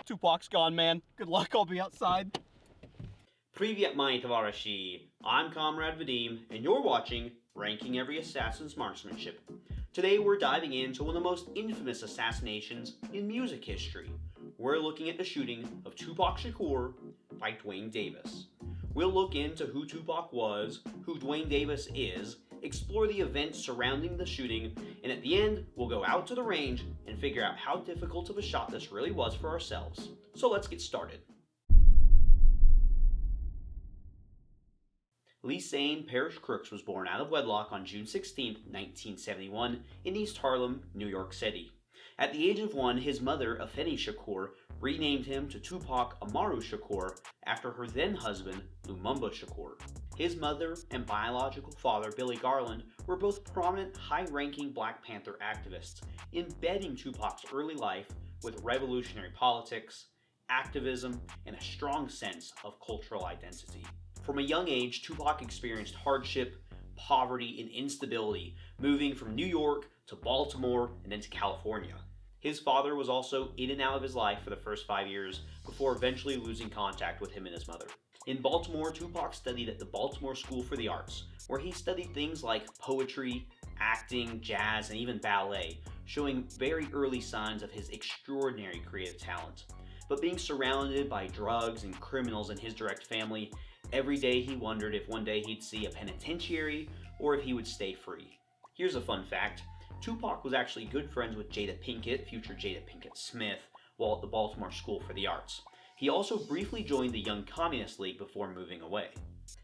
Tupac's gone, man. Good luck, I'll be outside. Privyet moje tovarищи, I'm Comrade Vadim, and you're watching Ranking Every Assassin's Marksmanship. Today we're diving into one of the most infamous assassinations in music history. We're looking at the shooting of Tupac Shakur by Duane Davis. We'll look into who Tupac was, who Duane Davis is, explore the events surrounding the shooting, and at the end, we'll go out to the range and figure out how difficult of a shot this really was for ourselves. So let's get started. Lisanne Parrish Crooks was born out of wedlock on June 16, 1971, in East Harlem, New York City. At the age of 1, his mother, Afeni Shakur, renamed him to Tupac Amaru Shakur after her then-husband, Lumumba Shakur. His mother and biological father, Billy Garland, were both prominent, high-ranking Black Panther activists, embedding Tupac's early life with revolutionary politics, activism, and a strong sense of cultural identity. From a young age, Tupac experienced hardship, poverty, and instability, moving from New York to Baltimore and then to California. His father was also in and out of his life for the first 5 years before eventually losing contact with him and his mother. In Baltimore, Tupac studied at the Baltimore School for the Arts, where he studied things like poetry, acting, jazz, and even ballet, showing very early signs of his extraordinary creative talent. But being surrounded by drugs and criminals in his direct family, every day he wondered if one day he'd see a penitentiary or if he would stay free. Here's a fun fact. Tupac was actually good friends with Jada Pinkett, future Jada Pinkett Smith, while at the Baltimore School for the Arts. He also briefly joined the Young Communist League before moving away.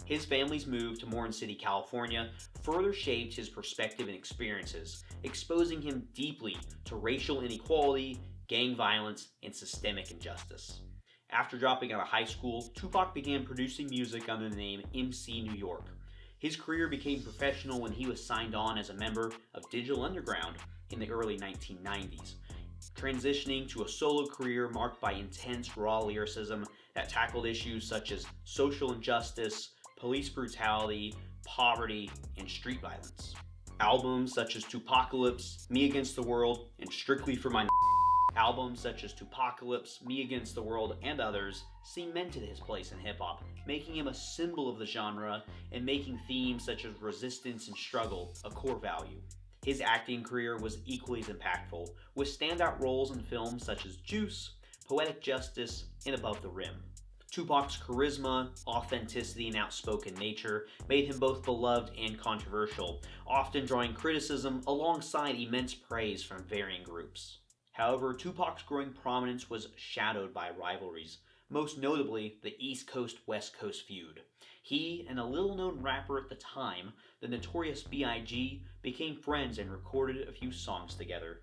His family's move to Morin City, California further shaped his perspective and experiences, exposing him deeply to racial inequality, gang violence, and systemic injustice. After dropping out of high school, Tupac began producing music under the name MC New York. His career became professional when he was signed on as a member of Digital Underground in the early 1990s, transitioning to a solo career marked by intense, raw lyricism that tackled issues such as social injustice, police brutality, poverty, and street violence. Albums such as Tupacalypse, Me Against the World, and Strictly for My Albums such as Tupacalypse, Me Against the World, and others cemented his place in hip-hop, making him a symbol of the genre and making themes such as resistance and struggle a core value. His acting career was equally as impactful, with standout roles in films such as Juice, Poetic Justice, and Above the Rim. Tupac's charisma, authenticity, and outspoken nature made him both beloved and controversial, often drawing criticism alongside immense praise from varying groups. However, Tupac's growing prominence was shadowed by rivalries, most notably the East Coast-West Coast feud. He and a little-known rapper at the time, the notorious B.I.G, became friends and recorded a few songs together.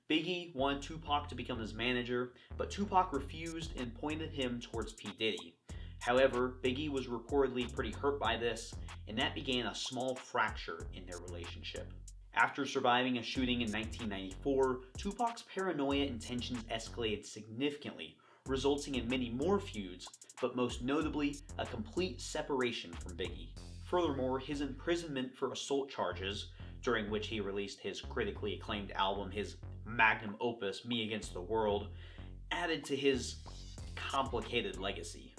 Biggie wanted Tupac to become his manager, but Tupac refused and pointed him towards P-Diddy. However, Biggie was reportedly pretty hurt by this, and that began a small fracture in their relationship. After surviving a shooting in 1994, Tupac's paranoia and tensions escalated significantly, resulting in many more feuds, but most notably, a complete separation from Biggie. Furthermore, his imprisonment for assault charges, during which he released his critically acclaimed album, his magnum opus, Me Against the World, added to his complicated legacy.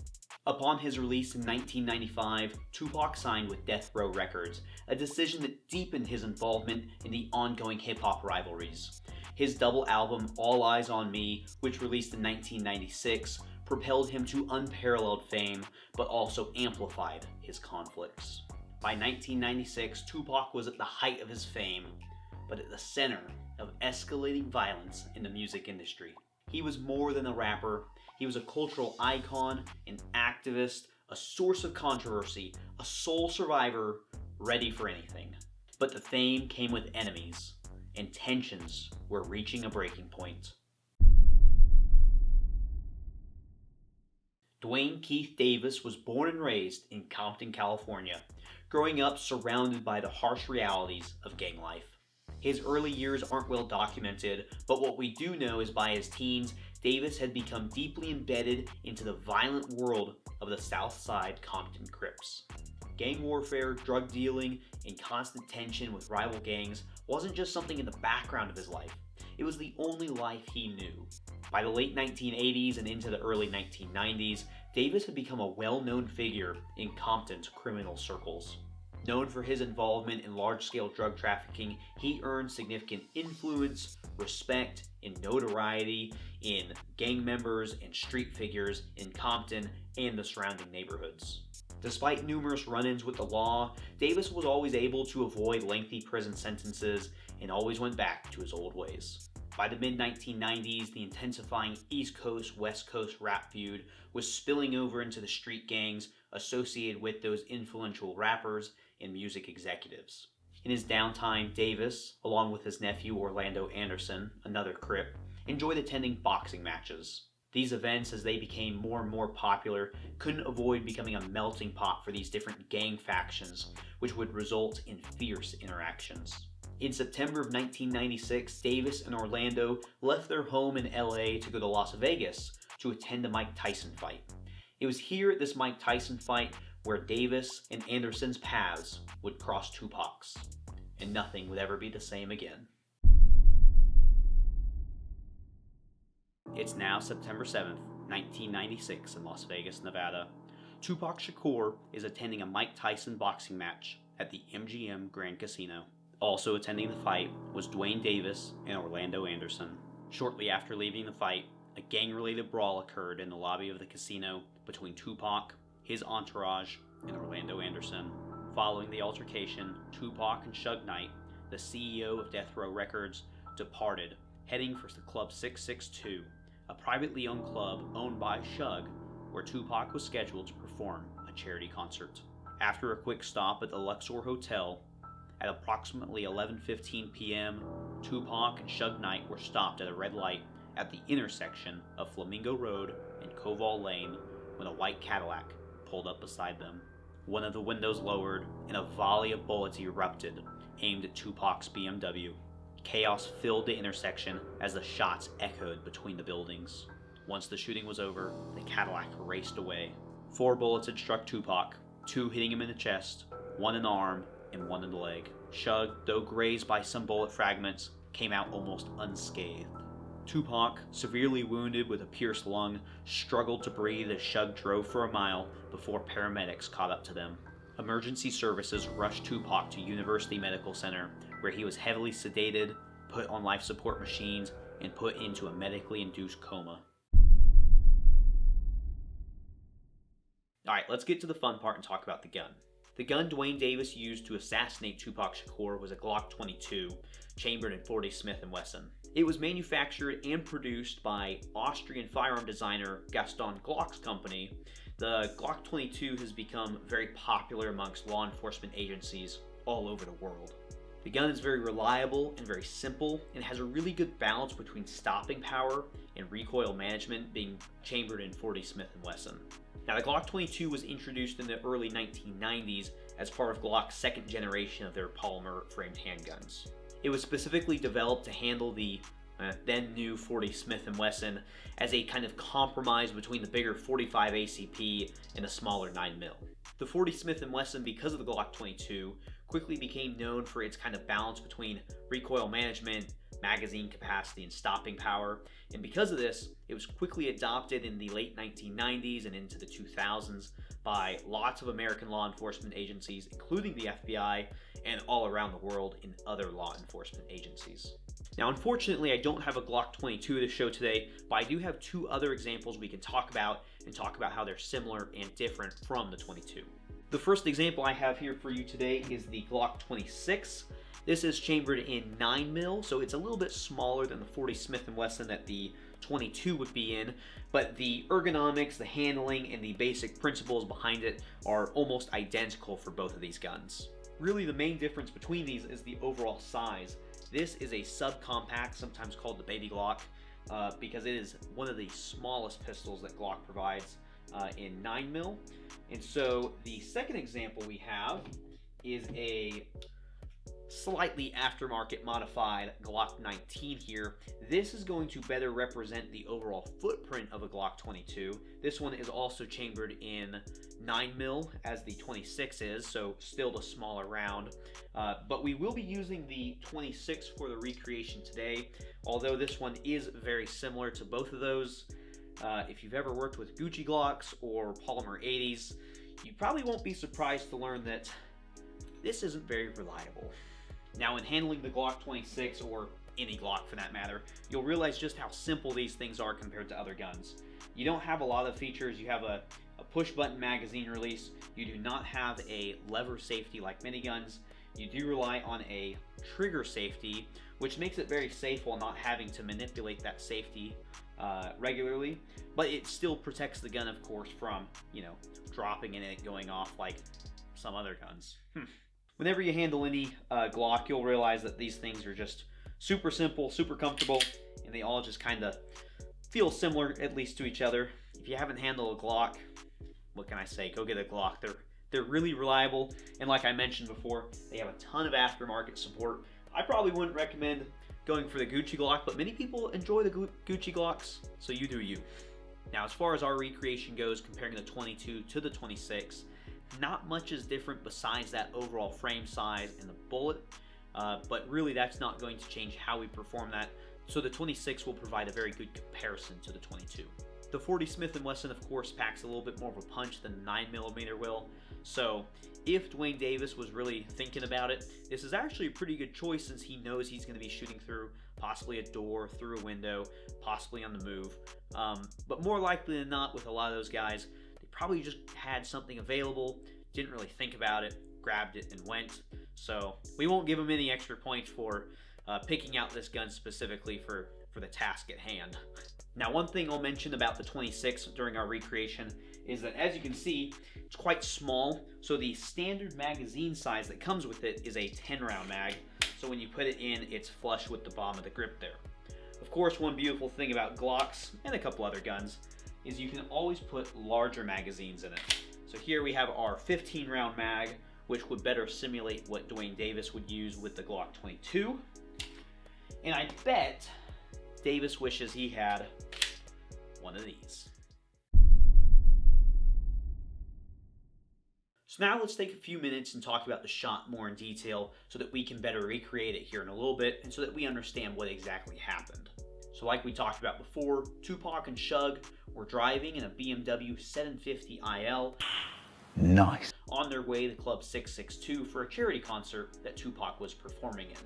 Upon his release in 1995, Tupac signed with Death Row Records, a decision that deepened his involvement in the ongoing hip-hop rivalries. His double album, All Eyes on Me, which released in 1996, propelled him to unparalleled fame, but also amplified his conflicts. By 1996, Tupac was at the height of his fame, but at the center of escalating violence in the music industry. He was more than a rapper. He was a cultural icon, an activist, a source of controversy, a sole survivor, ready for anything. But the fame came with enemies, and tensions were reaching a breaking point. Duane Keith Davis was born and raised in Compton, California, growing up surrounded by the harsh realities of gang life. His early years aren't well documented, but what we do know is by his teens, Davis had become deeply embedded into the violent world of the South Side Compton Crips. Gang warfare, drug dealing, and constant tension with rival gangs wasn't just something in the background of his life. It was the only life he knew. By the late 1980s and into the early 1990s, Davis had become a well-known figure in Compton's criminal circles. Known for his involvement in large-scale drug trafficking, he earned significant influence, respect, and notoriety in gang members and street figures in Compton and the surrounding neighborhoods. Despite numerous run-ins with the law, Davis was always able to avoid lengthy prison sentences and always went back to his old ways. By the mid-1990s, the intensifying East Coast-West Coast rap feud was spilling over into the street gangs associated with those influential rappers and music executives. In his downtime, Davis, along with his nephew Orlando Anderson, another Crip, enjoyed attending boxing matches. These events, as they became more and more popular, couldn't avoid becoming a melting pot for these different gang factions, which would result in fierce interactions. In September of 1996, Davis and Orlando left their home in LA to go to Las Vegas to attend a Mike Tyson fight. It was here at this Mike Tyson fight where Davis and Anderson's paths would cross Tupac's, and nothing would ever be the same again. It's now September 7th, 1996 in Las Vegas, Nevada. Tupac Shakur is attending a Mike Tyson boxing match at the MGM Grand Casino. Also attending the fight was Duane Davis and Orlando Anderson. Shortly after leaving the fight, a gang-related brawl occurred in the lobby of the casino between Tupac, his entourage, and Orlando Anderson. Following the altercation, Tupac and Suge Knight, the CEO of Death Row Records, departed, heading for the Club 662, a privately owned club owned by Suge, where Tupac was scheduled to perform a charity concert. After a quick stop at the Luxor Hotel, at approximately 11:15 p.m., Tupac and Suge Knight were stopped at a red light at the intersection of Flamingo Road and Koval Lane when a white Cadillac pulled up beside them. One of the windows lowered and a volley of bullets erupted, aimed at Tupac's BMW. Chaos filled the intersection as the shots echoed between the buildings. Once the shooting was over, the Cadillac raced away. 4 bullets had struck Tupac, 2 hitting him in the chest, 1 in the arm, and 1 in the leg. Suge, though grazed by some bullet fragments, came out almost unscathed. Tupac, severely wounded with a pierced lung, struggled to breathe as Suge drove for a mile before paramedics caught up to them. Emergency services rushed Tupac to University Medical Center, where he was heavily sedated, put on life support machines, and put into a medically induced coma. Alright, let's get to the fun part and talk about the gun. The gun Duane Davis used to assassinate Tupac Shakur was a Glock 22, chambered in .40 Smith & Wesson. It was manufactured and produced by Austrian firearm designer Gaston Glock's company. The Glock 22 has become very popular amongst law enforcement agencies all over the world. The gun is very reliable and very simple, and has a really good balance between stopping power and recoil management, being chambered in .40 Smith & Wesson. Now, the Glock 22 was introduced in the early 1990s as part of Glock's second generation of their polymer-framed handguns. It was specifically developed to handle the then new .40 Smith & Wesson as a kind of compromise between the bigger .45 ACP and the smaller 9mm. The .40 Smith & Wesson, because of the Glock 22, quickly became known for its kind of balance between recoil management, magazine capacity, and stopping power, and because of this, it was quickly adopted in the late 1990s and into the 2000s by lots of American law enforcement agencies, including the FBI, and all around the world in other law enforcement agencies. Now, unfortunately, I don't have a Glock 22 to show today, but I do have 2 other examples we can talk about and talk about how they're similar and different from the 22. The first example I have here for you today is the Glock 26. This is chambered in 9mm, so it's a little bit smaller than the .40 Smith & Wesson that the 22 would be in, but the ergonomics, the handling, and the basic principles behind it are almost identical for both of these guns. Really, the main difference between these is the overall size. This is a subcompact, sometimes called the Baby Glock, because it is one of the smallest pistols that Glock provides in 9mm. And so the second example we have is a slightly aftermarket modified Glock 19 here. This is going to better represent the overall footprint of a Glock 22. This one is also chambered in 9mm as the 26 is, so still the smaller round. But we will be using the 26 for the recreation today, although this one is very similar to both of those. If you've ever worked with Gucci Glocks or Polymer 80s, you probably won't be surprised to learn that this isn't very reliable. Now, in handling the Glock 26, or any Glock for that matter, you'll realize just how simple these things are compared to other guns. You don't have a lot of features. You have a push-button magazine release. You do not have a lever safety like miniguns. You do rely on a trigger safety, which makes it very safe while not having to manipulate that safety regularly. But it still protects the gun, of course, from, dropping and it going off like some other guns. Whenever you handle any Glock, you'll realize that these things are just super simple, super comfortable, and they all just kind of feel similar, at least to each other. If you haven't handled a Glock, what can I say? Go get a Glock. They're really reliable, and like I mentioned before, they have a ton of aftermarket support. I probably wouldn't recommend going for the Gucci Glock, but many people enjoy the Gucci Glocks, so you do you. Now, as far as our recreation goes, comparing the 22 to the 26, not much is different besides that overall frame size and the bullet, but really that's not going to change how we perform that, so the 26 will provide a very good comparison to the 22. The 40 Smith & Wesson, of course, packs a little bit more of a punch than the 9mm will, so if Duane Davis was really thinking about it, this is actually a pretty good choice since he knows he's going to be shooting through possibly a door, through a window, possibly on the move. But more likely than not, with a lot of those guys, they probably just had something available, didn't really think about it, grabbed it, and went. So we won't give them any extra points for picking out this gun specifically for the task at hand. Now, one thing I'll mention about the 26 during our recreation is that, as you can see, it's quite small, so the standard magazine size that comes with it is a 10-round mag, so when you put it in, it's flush with the bottom of the grip there. Of course, one beautiful thing about Glocks, and a couple other guns, is you can always put larger magazines in it. So here we have our 15-round mag, which would better simulate what Duane Davis would use with the Glock 22, and I bet Davis wishes he had one of these. So now let's take a few minutes and talk about the shot more in detail so that we can better recreate it here in a little bit and so that we understand what exactly happened. So like we talked about before, Tupac and Shug were driving in a BMW 750 IL. Nice. On their way to Club 662 for a charity concert that Tupac was performing in.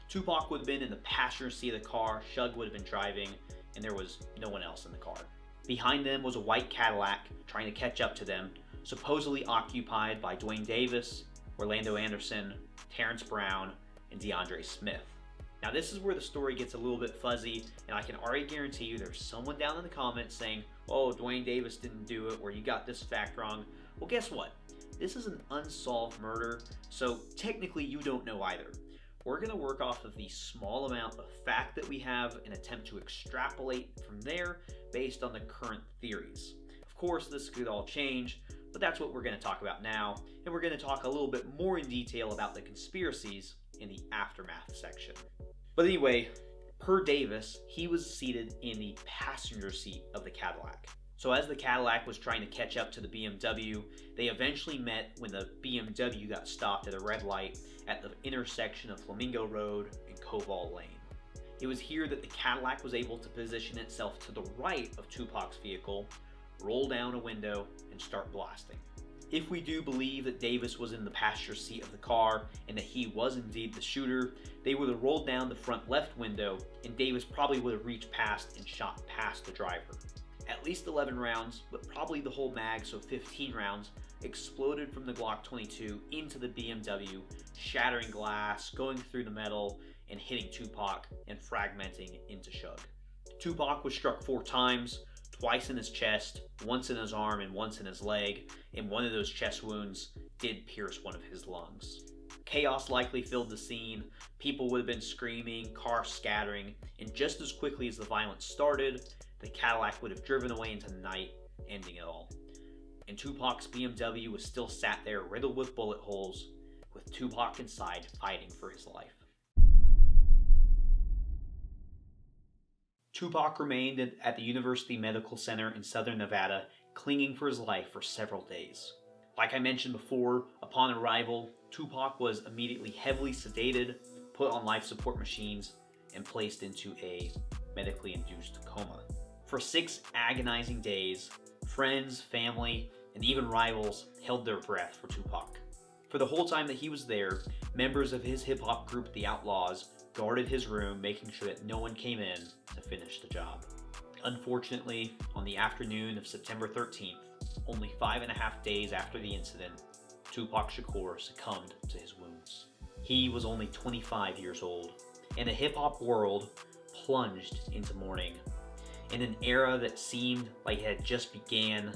Tupac would have been in the passenger seat of the car, Shug would have been driving, and there was no one else in the car. Behind them was a white Cadillac trying to catch up to them, supposedly occupied by Duane Davis, Orlando Anderson, Terrence Brown, and DeAndre Smith. Now this is where the story gets a little bit fuzzy, and I can already guarantee you there's someone down in the comments saying, oh, Duane Davis didn't do it, or you got this fact wrong. Well, guess what? This is an unsolved murder, so technically you don't know either. We're going to work off of the small amount of fact that we have and attempt to extrapolate from there based on the current theories. Of course, this could all change, but that's what we're going to talk about now, and we're going to talk a little bit more in detail about the conspiracies in the aftermath section. But anyway, per Davis, he was seated in the passenger seat of the Cadillac. So as the Cadillac was trying to catch up to the BMW, they eventually met when the BMW got stopped at a red light at the intersection of Flamingo Road and Koval Lane. It was here that the Cadillac was able to position itself to the right of Tupac's vehicle, roll down a window, and start blasting. If we do believe that Davis was in the passenger seat of the car and that he was indeed the shooter, they would have rolled down the front left window and Davis probably would have reached past and shot past the driver. At least 11 rounds, but probably the whole mag, so 15 rounds, exploded from the Glock 22 into the BMW, shattering glass, going through the metal, and hitting Tupac and fragmenting into Shug. Tupac was struck 4 times, twice in his chest, once in his arm, and once in his leg, and one of those chest wounds did pierce one of his lungs. Chaos likely filled the scene, people would have been screaming, cars scattering, and just as quickly as the violence started, the Cadillac would have driven away into the night, ending it all. And Tupac's BMW was still sat there riddled with bullet holes, with with Tupac inside fighting for his life. Tupac remained at the University Medical Center in southern Nevada, clinging for his life for several days. Like I mentioned before, upon arrival, Tupac was immediately heavily sedated, put on life support machines, and placed into a medically induced coma. For 6 agonizing days, friends, family, and even rivals held their breath for Tupac. For the whole time that he was there, members of his hip-hop group, the Outlaws, guarded his room, making sure that no one came in to finish the job. Unfortunately, on the afternoon of September 13th, only 5.5 days after the incident, Tupac Shakur succumbed to his wounds. He was only 25 years old, and the hip-hop world plunged into mourning. In an era that seemed like it had just began,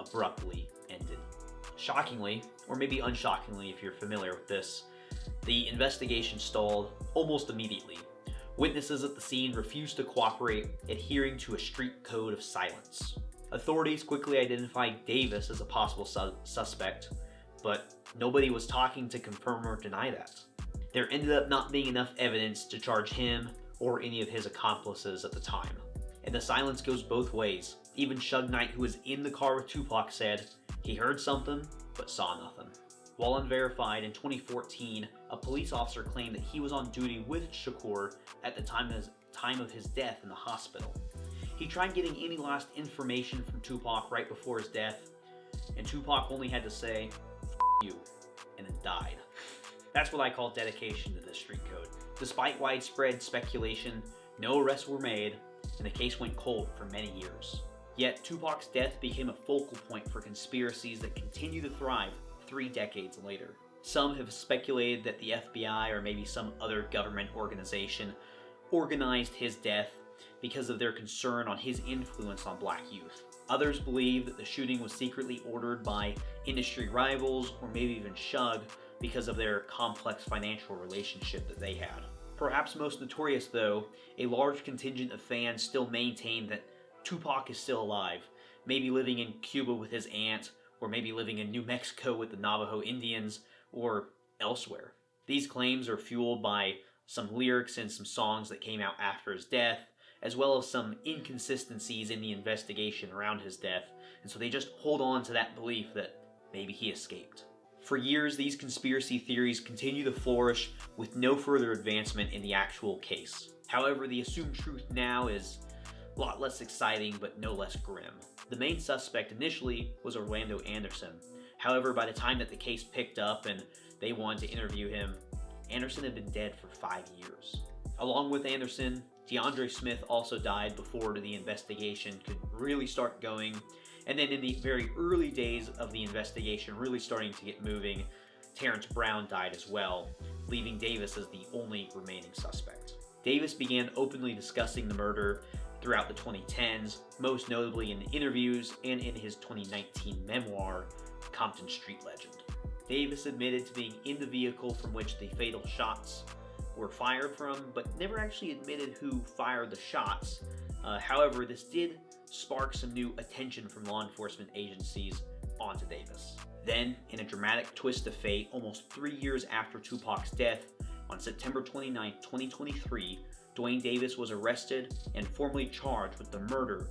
abruptly ended. Shockingly, or maybe unshockingly if you're familiar with this, the investigation stalled almost immediately. Witnesses at the scene refused to cooperate, adhering to a strict code of silence. Authorities quickly identified Davis as a possible suspect, but nobody was talking to confirm or deny that. There ended up not being enough evidence to charge him or any of his accomplices at the time. And the silence goes both ways. Even Suge Knight, who was in the car with Tupac, said he heard something but saw nothing. While unverified, in 2014, a police officer claimed that he was on duty with Shakur at the time of his death in the hospital. He tried getting any last information from Tupac right before his death, and Tupac only had to say, "F you," and then died. That's what I call dedication to this street code. Despite widespread speculation, no arrests were made, and the case went cold for many years. Yet Tupac's death became a focal point for conspiracies that continue to thrive 3 decades later. Some have speculated that the FBI or maybe some other government organization organized his death because of their concern on his influence on black youth. Others believe that the shooting was secretly ordered by industry rivals or maybe even Suge because of their complex financial relationship that they had. Perhaps most notorious though, a large contingent of fans still maintain that Tupac is still alive, maybe living in Cuba with his aunt, or maybe living in New Mexico with the Navajo Indians, or elsewhere. These claims are fueled by some lyrics and some songs that came out after his death, as well as some inconsistencies in the investigation around his death, and so they just hold on to that belief that maybe he escaped. For years, these conspiracy theories continue to flourish with no further advancement in the actual case. However, the assumed truth now is a lot less exciting, but no less grim. The main suspect initially was Orlando Anderson. However, by the time that the case picked up and they wanted to interview him, Anderson had been dead for 5 years. Along with Anderson, DeAndre Smith also died before the investigation could really start going. And then in the very early days of the investigation really starting to get moving, Terrence Brown died as well, leaving Davis as the only remaining suspect. Davis began openly discussing the murder throughout the 2010s, most notably in interviews and in his 2019 memoir, Compton Street Legend. Davis admitted to being in the vehicle from which the fatal shots were fired from, but never actually admitted who fired the shots. However, this did spark some new attention from law enforcement agencies onto Davis. Then, in a dramatic twist of fate, almost 3 years after Tupac's death, on September 29, 2023, Duane Davis was arrested and formally charged with the murder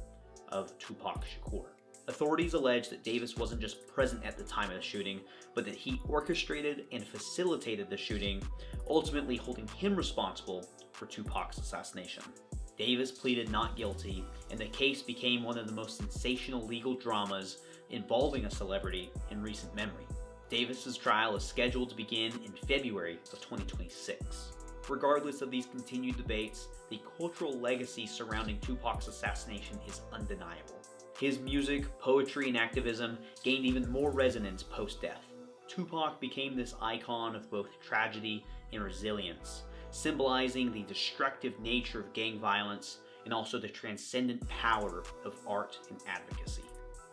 of Tupac Shakur. Authorities allege that Davis wasn't just present at the time of the shooting, but that he orchestrated and facilitated the shooting, ultimately holding him responsible for Tupac's assassination. Davis pleaded not guilty, and the case became one of the most sensational legal dramas involving a celebrity in recent memory. Davis's trial is scheduled to begin in February of 2026. Regardless of these continued debates, the cultural legacy surrounding Tupac's assassination is undeniable. His music, poetry, and activism gained even more resonance post-death. Tupac became this icon of both tragedy and resilience, symbolizing the destructive nature of gang violence and also the transcendent power of art and advocacy.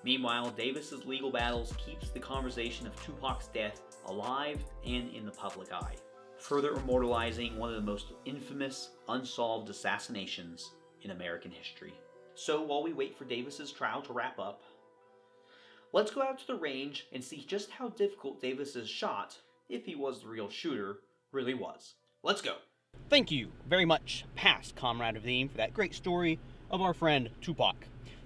Meanwhile, Davis's legal battles keeps the conversation of Tupac's death alive and in the public eye, further immortalizing one of the most infamous unsolved assassinations in American history. So while we wait for Davis's trial to wrap up, let's go out to the range and see just how difficult Davis's shot if he was the real shooter, really was. Let's go. Thank you very much, past Comrade Vadim, for that great story of our friend Tupac.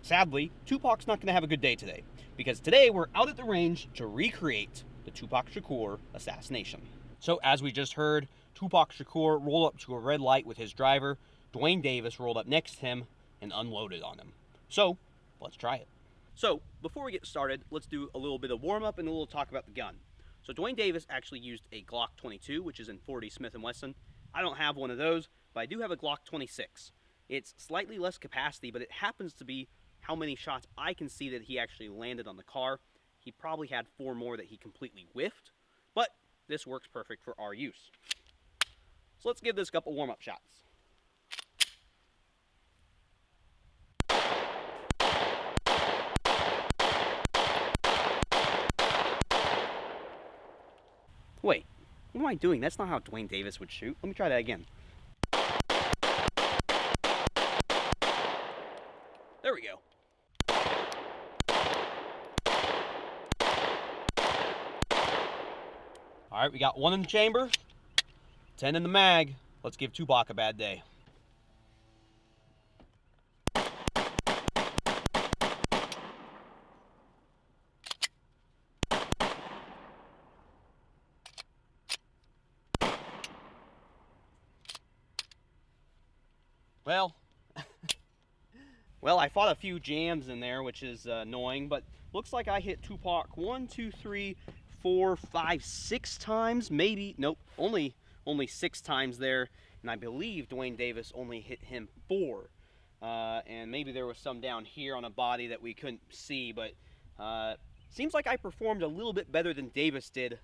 Sadly, Tupac's not going to have a good day today, because today we're out at the range to recreate the Tupac Shakur assassination. So as we just heard, Tupac Shakur rolled up to a red light with his driver. Duane Davis rolled up next to him and unloaded on him. So let's try it. So before we get started, let's do a little bit of warm-up and a little talk about the gun. So Duane Davis actually used a Glock 22, which is in 40 Smith & Wesson. I don't have one of those, but I do have a Glock 26. It's slightly less capacity, but it happens to be how many shots I can see that he actually landed on the car. He probably had 4 more that he completely whiffed, but this works perfect for our use. So let's give this a couple warm-up shots. Wait, what am I doing? That's not how Duane Davis would shoot. Let me try that again. There we go. All right, we got 1 in the chamber, 10 in the mag. Let's give Tupac a bad day. Well, I fought a few jams in there, which is annoying, but looks like I hit Tupac 1, 2, 3, 4, 5, 6 times, maybe. Nope, only 6 times there, and I believe Duane Davis only hit him 4. And maybe there was some down here on a body that we couldn't see, but seems like I performed a little bit better than Davis did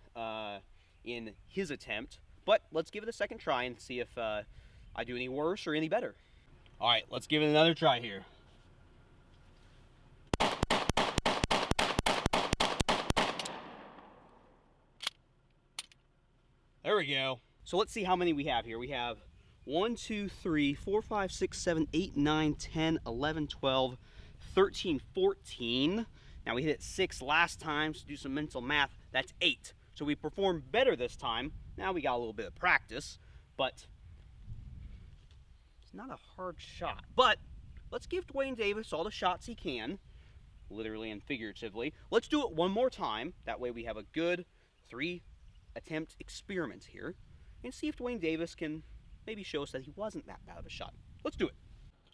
in his attempt. But let's give it a second try and see if I do any worse or any better. All right, let's give it another try here. There we go. So let's see how many we have here. We have 1, 2, 3, 4, 5, 6, 7, 8, 9, 10, 11, 12, 13, 14. Now we hit it 6 last time, so do some mental math. That's 8. So we performed better this time. Now we got a little bit of practice, but it's not a hard shot. But let's give Duane Davis all the shots he can, literally and figuratively. Let's do it one more time. That way we have a good 3 attempt experiment here and see if Duane Davis can maybe show us that he wasn't that bad of a shot. Let's do it.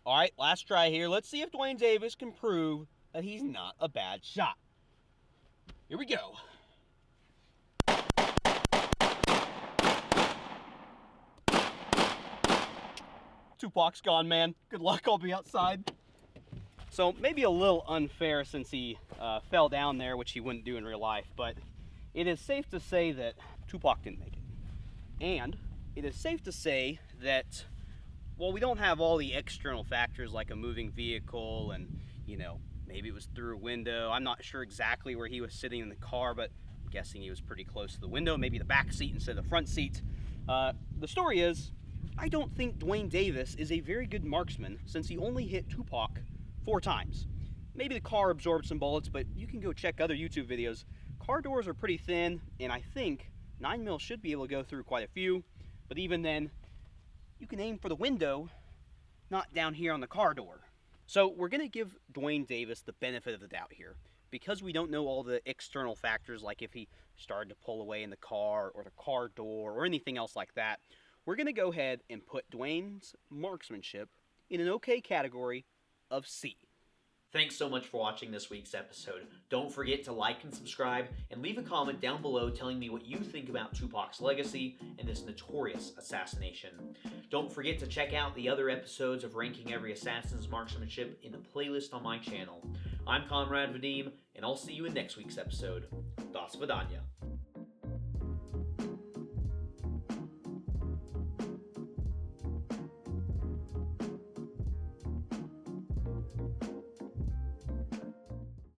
All right, last try here. Let's see if Duane Davis can prove that he's not a bad shot. Here we go. Tupac's gone, man. Good luck, I'll be outside. So maybe a little unfair since he fell down there, which he wouldn't do in real life, but it is safe to say that Tupac didn't make it. And it is safe to say that while we don't have all the external factors like a moving vehicle and, you know, maybe it was through a window. I'm not sure exactly where he was sitting in the car, but I'm guessing he was pretty close to the window, maybe the back seat instead of the front seat. The story is, I don't think Duane Davis is a very good marksman since he only hit Tupac 4 times. Maybe the car absorbed some bullets, but you can go check other YouTube videos. Car doors are pretty thin, and I think 9mm should be able to go through quite a few, but even then, you can aim for the window, not down here on the car door. So we're going to give Duane Davis the benefit of the doubt here. Because we don't know all the external factors, like if he started to pull away in the car, or the car door, or anything else like that, we're going to go ahead and put Duane's marksmanship in an okay category of C. Thanks so much for watching this week's episode. Don't forget to like and subscribe, and leave a comment down below telling me what you think about Tupac's legacy and this notorious assassination. Don't forget to check out the other episodes of Ranking Every Assassin's Marksmanship in the playlist on my channel. I'm Comrade Vadim, and I'll see you in next week's episode. Das Vidania.